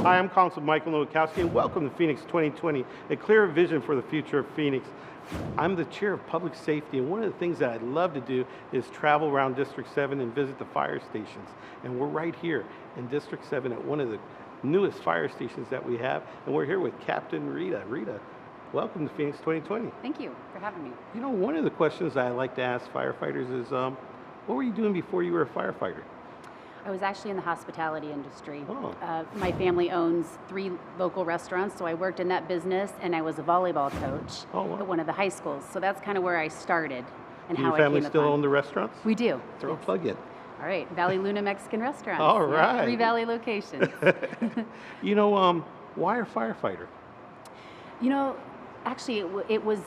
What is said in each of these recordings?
Hi, I'm Councilman Michael Nowakowski, and welcome to Phoenix 2020, a clear vision for the future of Phoenix. I'm the chair of public safety, and one of the things that I'd love to do is travel around District 7 and visit the fire stations. And we're right here in District 7 at one of the newest fire stations that we have, and we're here with Captain Rita. Rita, welcome to Phoenix 2020. Thank you for having me. You know, one of the questions I like to ask firefighters is, what were you doing before you were a firefighter? I was actually in the hospitality industry. Oh. My family owns 3 local restaurants, so I worked in that business, and I was a volleyball coach at one of the high schools. So that's kind of where I started and Do how your I came family still upon. own the restaurants? We do. Throw a Yes. plug in. All right, Valley Luna Mexican Restaurants. All right. 3 Valley locations. You know, why a firefighter? You know, actually, it was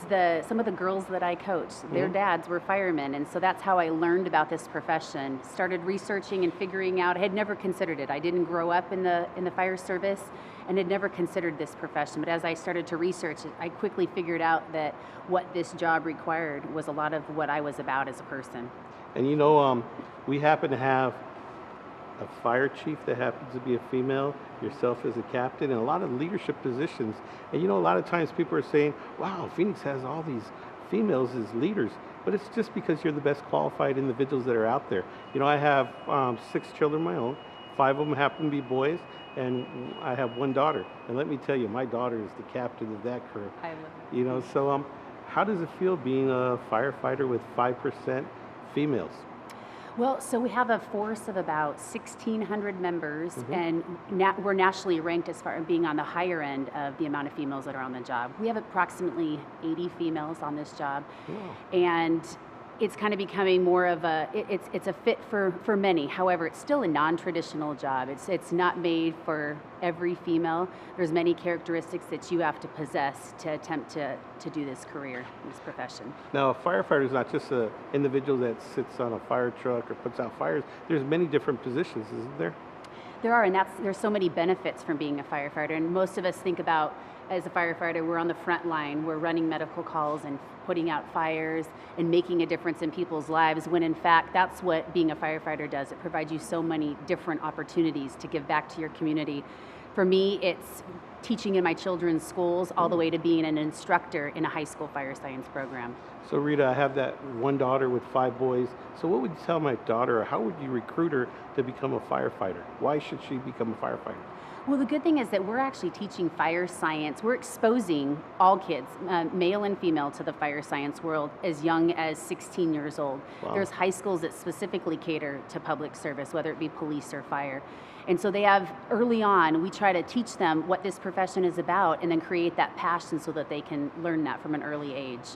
some of the girls that I coached. Their dads were firemen, and so that's how I learned about this profession. Started researching and figuring out. I had never considered it. I didn't grow up in the fire service, and had never considered this profession. But as I started to research it, I quickly figured out that what this job required was a lot of what I was about as a person. And you know, we happen to have a fire chief that happens to be a female, yourself as a captain, and a lot of leadership positions. And you know, a lot of times people are saying, wow, Phoenix has all these females as leaders, but it's just because you're the best qualified individuals that are out there. You know, I have 6 children of my own. 5 of them happen to be boys, and I have 1 daughter. And let me tell you, my daughter is the captain of that crew. I love it. You know, so how does it feel being a firefighter with 5% females? Well, so we have a force of about 1,600 members, and we're nationally ranked as far as being on the higher end of the amount of females that are on the job. We have approximately 80 females on this job, and it's kind of becoming more of it's a fit for many. However, it's still a non-traditional job. It's not made for every female. There's many characteristics that you have to possess to attempt to do this career, this profession. Now, a firefighter is not just an individual that sits on a fire truck or puts out fires. There's many different positions, isn't there? There are, and there's so many benefits from being a firefighter. And most of us think about, as a firefighter, we're on the front line. We're running medical calls and putting out fires and making a difference in people's lives, when in fact, that's what being a firefighter does. It provides you so many different opportunities to give back to your community. For me, it's teaching in my children's schools all the way to being an instructor in a high school fire science program. So Rita, I have that 1 daughter with 5 boys. So what would you tell my daughter, or how would you recruit her to become a firefighter? Why should she become a firefighter? Well, the good thing is that we're actually teaching fire science. We're exposing all kids, male and female, to the fire science world as young as 16 years old. Wow. There's high schools that specifically cater to public service, whether it be police or fire. And so they have, early on, we try to teach them what this profession is about and then create that passion so that they can learn that from an early age.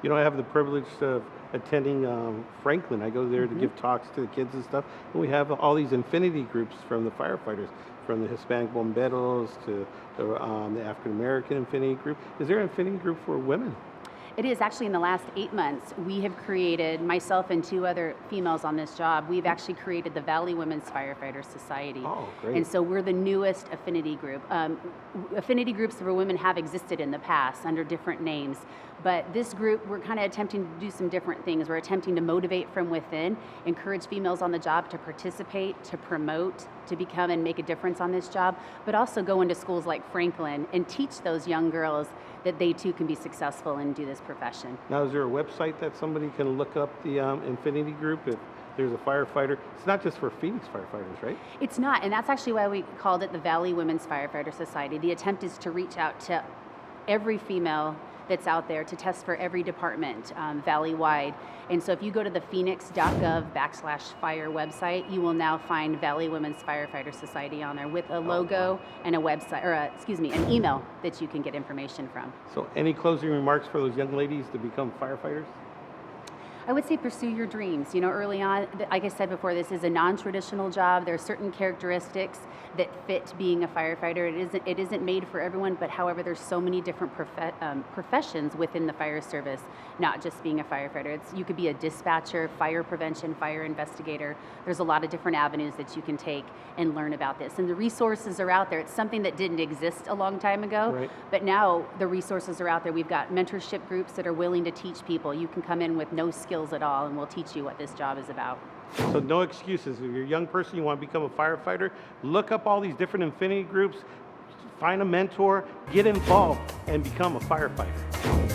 You know, I have the privilege of attending Franklin. I go there to give talks to the kids and stuff. And we have all these affinity groups from the firefighters, from the Hispanic Bomberos to the African American affinity group. Is there an affinity group for women? It is actually. In the last 8 months, we have created, myself and 2 other females on this job, we've actually created the Valley Women's Firefighter Society. Oh, great. And so we're the newest affinity group. Affinity groups for women have existed in the past under different names, but this group, we're kind of attempting to do some different things. We're attempting to motivate from within, encourage females on the job to participate, to promote, to become and make a difference on this job, but also go into schools like Franklin and teach those young girls that they too can be successful and do this profession. Now, is there a website that somebody can look up the Infinity Group if there's a firefighter? It's not just for Phoenix firefighters, right? It's not, and that's actually why we called it the Valley Women's Firefighter Society. The attempt is to reach out to every female that's out there, to test for every department valley-wide. And so if you go to the phoenix.gov/fire website, you will now find Valley Women's Firefighter Society on there with a logo and a website, or an email that you can get information from. So any closing remarks for those young ladies to become firefighters? I would say pursue your dreams. You know, early on, like I said before, this is a non-traditional job. There are certain characteristics that fit being a firefighter. It isn't made for everyone, but however, there's so many different professions within the fire service, not just being a firefighter. You could be a dispatcher, fire prevention, fire investigator. There's a lot of different avenues that you can take and learn about this. And the resources are out there. It's something that didn't exist a long time ago, right. But now the resources are out there. We've got mentorship groups that are willing to teach people. You can come in with no skills at all, and we'll teach you what this job is about. So no excuses. If you're a young person, you want to become a firefighter, look up all these different Affinity groups, find a mentor, get involved, and become a firefighter.